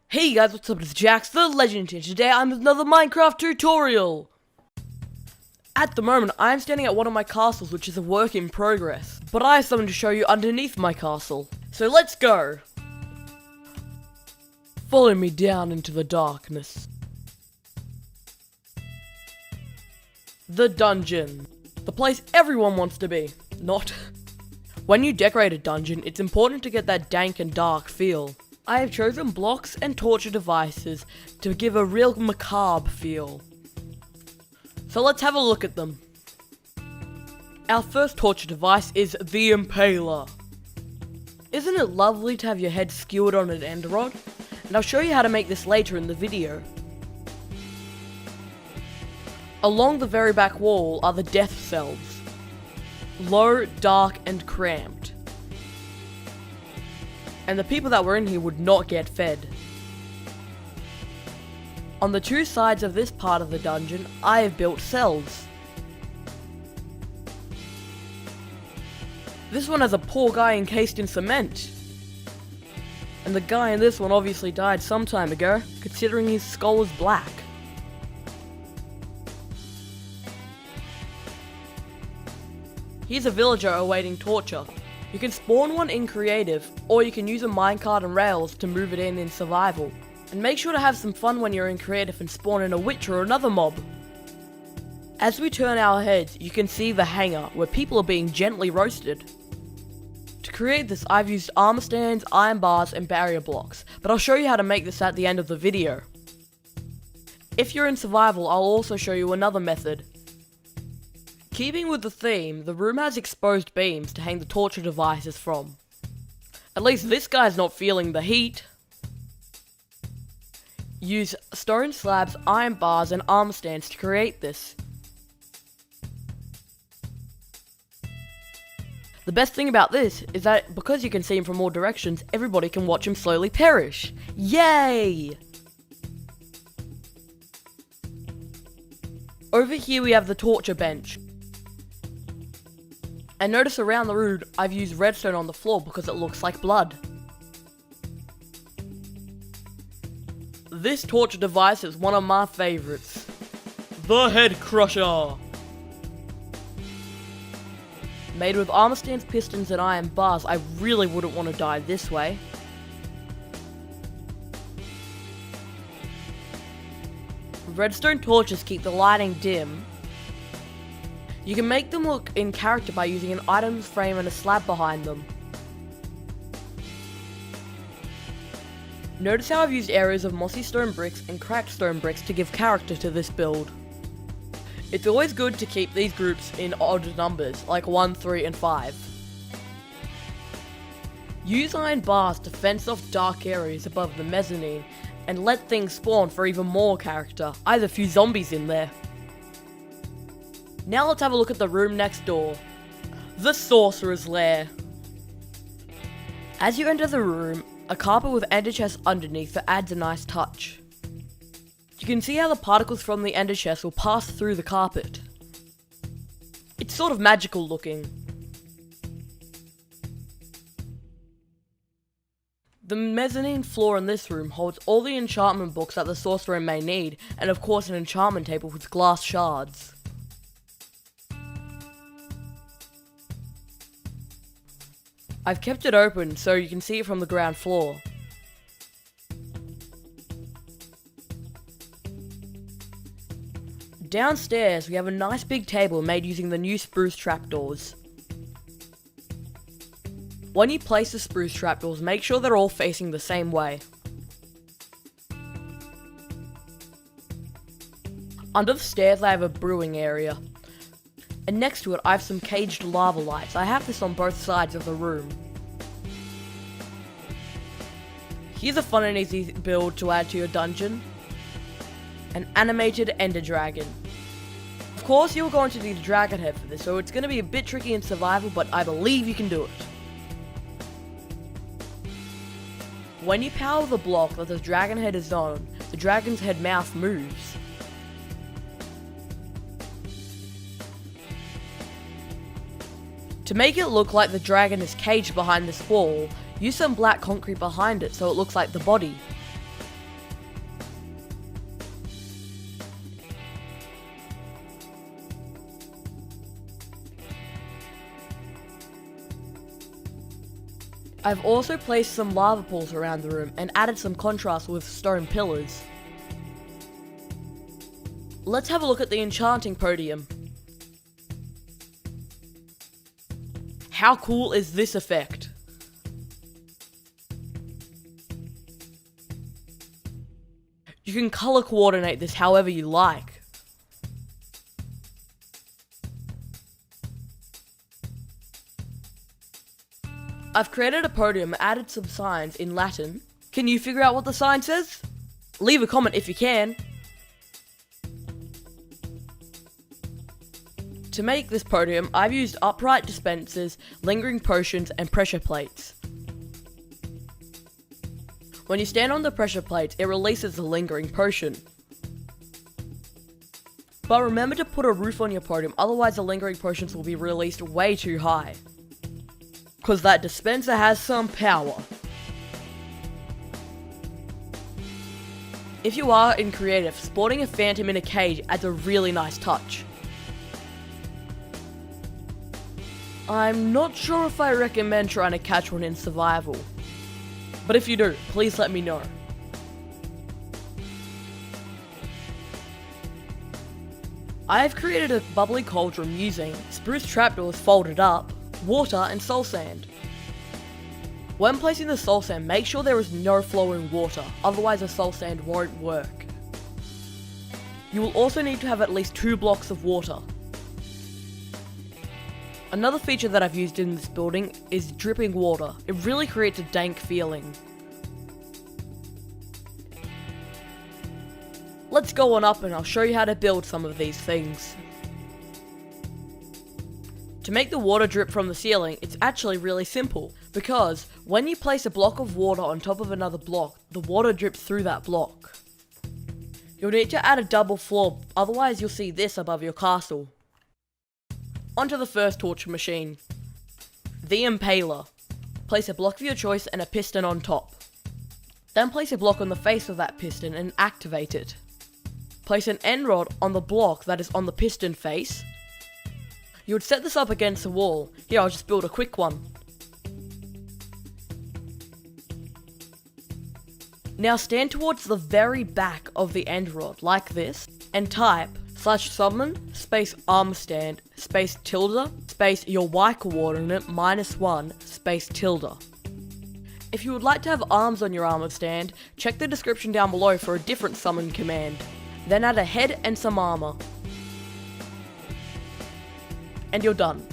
Hey guys, what's up? It's jjaaxxthelegend here. Today I'm with another Minecraft tutorial. At the moment, I'm standing at one of my castles, which is a work in progress. But I have something to show you underneath my castle. So let's go! Follow me down into the darkness. The dungeon. The place everyone wants to be. Not. When you decorate a dungeon, it's important to get that dank and dark feel. I have chosen blocks and torture devices to give a real macabre feel. So let's have a look at them. Our first torture device is the Impaler. Isn't it lovely to have your head skewered on an end rod? And I'll show you how to make this later in the video. Along the very back wall are the death cells. Low, dark, and cramped. And the people that were in here would not get fed. On the two sides of this part of the dungeon, I have built cells. This one has a poor guy encased in cement. And the guy in this one obviously died some time ago, considering his skull is black. Here's a villager awaiting torture. You can spawn one in creative, or you can use a minecart and rails to move it in survival. And make sure to have some fun when you're in creative and spawn in a witch or another mob. As we turn our heads, you can see the hangar, where people are being gently roasted. To create this, I've used armor stands, iron bars, and barrier blocks, but I'll show you how to make this at the end of the video. If you're in survival, I'll also show you another method. Keeping with the theme, the room has exposed beams to hang the torture devices from. At least this guy's not feeling the heat. Use stone slabs, iron bars, and armor stands to create this. The best thing about this is that because you can see him from all directions, everybody can watch him slowly perish. Yay! Over here we have the torture bench. And notice around the room, I've used redstone on the floor because it looks like blood. This torture device is one of my favorites. The Head Crusher. Made with armor stands, pistons, and iron bars, I really wouldn't want to die this way. Redstone torches keep the lighting dim. You can make them look in character by using an items frame and a slab behind them. Notice how I've used areas of mossy stone bricks and cracked stone bricks to give character to this build. It's always good to keep these groups in odd numbers, like 1, 3, and 5. Use iron bars to fence off dark areas above the mezzanine, and let things spawn for even more character. I have a few zombies in there. Now let's have a look at the room next door. The Sorcerer's Lair. As you enter the room, a carpet with ender chests underneath that adds a nice touch. You can see how the particles from the ender chest will pass through the carpet. It's sort of magical looking. The mezzanine floor in this room holds all the enchantment books that the sorcerer may need, and of course an enchantment table with glass shards. I've kept it open so you can see it from the ground floor. Downstairs, we have a nice big table made using the new spruce trapdoors. When you place the spruce trapdoors, make sure they're all facing the same way. Under the stairs, I have a brewing area. And next to it, I have some caged lava lights. I have this on both sides of the room. Here's a fun and easy build to add to your dungeon. An animated ender dragon. Of course, you're going to need a dragon head for this, so it's going to be a bit tricky in survival, but I believe you can do it. When you power the block that the dragon head is on, the dragon's head mouth moves. To make it look like the dragon is caged behind this wall, use some black concrete behind it so it looks like the body. I've also placed some lava pools around the room and added some contrast with stone pillars. Let's have a look at the enchanting podium. How cool is this effect? You can color coordinate this however you like. I've created a podium and added some signs in Latin. Can you figure out what the sign says? Leave a comment if you can. To make this podium, I've used upright dispensers, lingering potions, and pressure plates. When you stand on the pressure plates, it releases the lingering potion. But remember to put a roof on your podium, otherwise the lingering potions will be released way too high. Cause that dispenser has some power. If you are in creative, spawning a phantom in a cage adds a really nice touch. I'm not sure if I recommend trying to catch one in survival, but if you do, please let me know. I have created a bubbly cauldron using spruce trapdoors folded up, water and soul sand. When placing the soul sand, make sure there is no flowing water, otherwise the soul sand won't work. You will also need to have at least 2 blocks of water. Another feature that I've used in this building is dripping water. It really creates a dank feeling. Let's go on up and I'll show you how to build some of these things. To make the water drip from the ceiling, it's actually really simple, because when you place a block of water on top of another block, the water drips through that block. You'll need to add a double floor, otherwise you'll see this above your castle. Onto the first torture machine. The Impaler. Place a block of your choice and a piston on top. Then place a block on the face of that piston and activate it. Place an end rod on the block that is on the piston face. You would set this up against the wall. Here, I'll just build a quick one. Now stand towards the very back of the end rod, like this, and type /summon space arm stand space tilde space your Y coordinate -1 space tilde. If you would like to have arms on your armor stand, check the description down below for a different summon command. Then add a head and some armor. And you're done.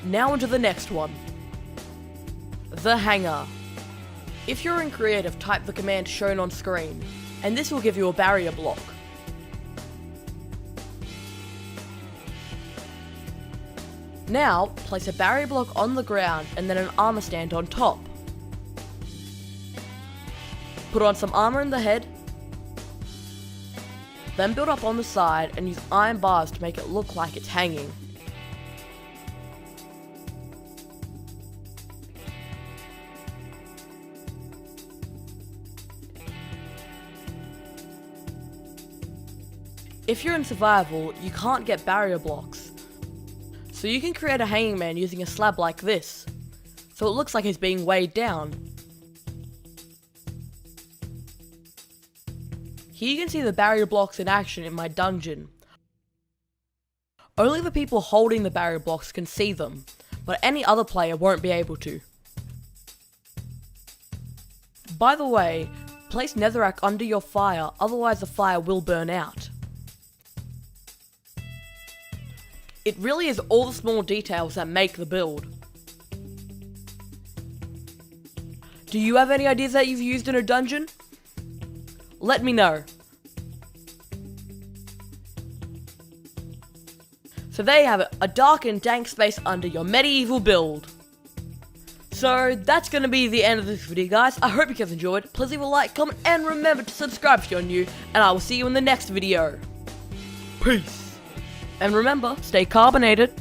Now onto the next one. The Hanger. If you're in creative, type the command shown on screen, and this will give you a barrier block. Now, place a barrier block on the ground and then an armor stand on top. Put on some armor in the head, then build up on the side and use iron bars to make it look like it's hanging. If you're in survival, you can't get barrier blocks, so you can create a hanging man using a slab like this, so it looks like he's being weighed down. Here you can see the barrier blocks in action in my dungeon. Only the people holding the barrier blocks can see them, but any other player won't be able to. By the way, place netherrack under your fire, otherwise the fire will burn out. It really is all the small details that make the build. Do you have any ideas that you've used in a dungeon? Let me know. So there you have it, a dark and dank space under your medieval build. So that's going to be the end of this video, guys. I hope you guys enjoyed. Please leave a like, comment, and remember to subscribe if you're new, and I will see you in the next video. Peace. And remember, stay carbonated.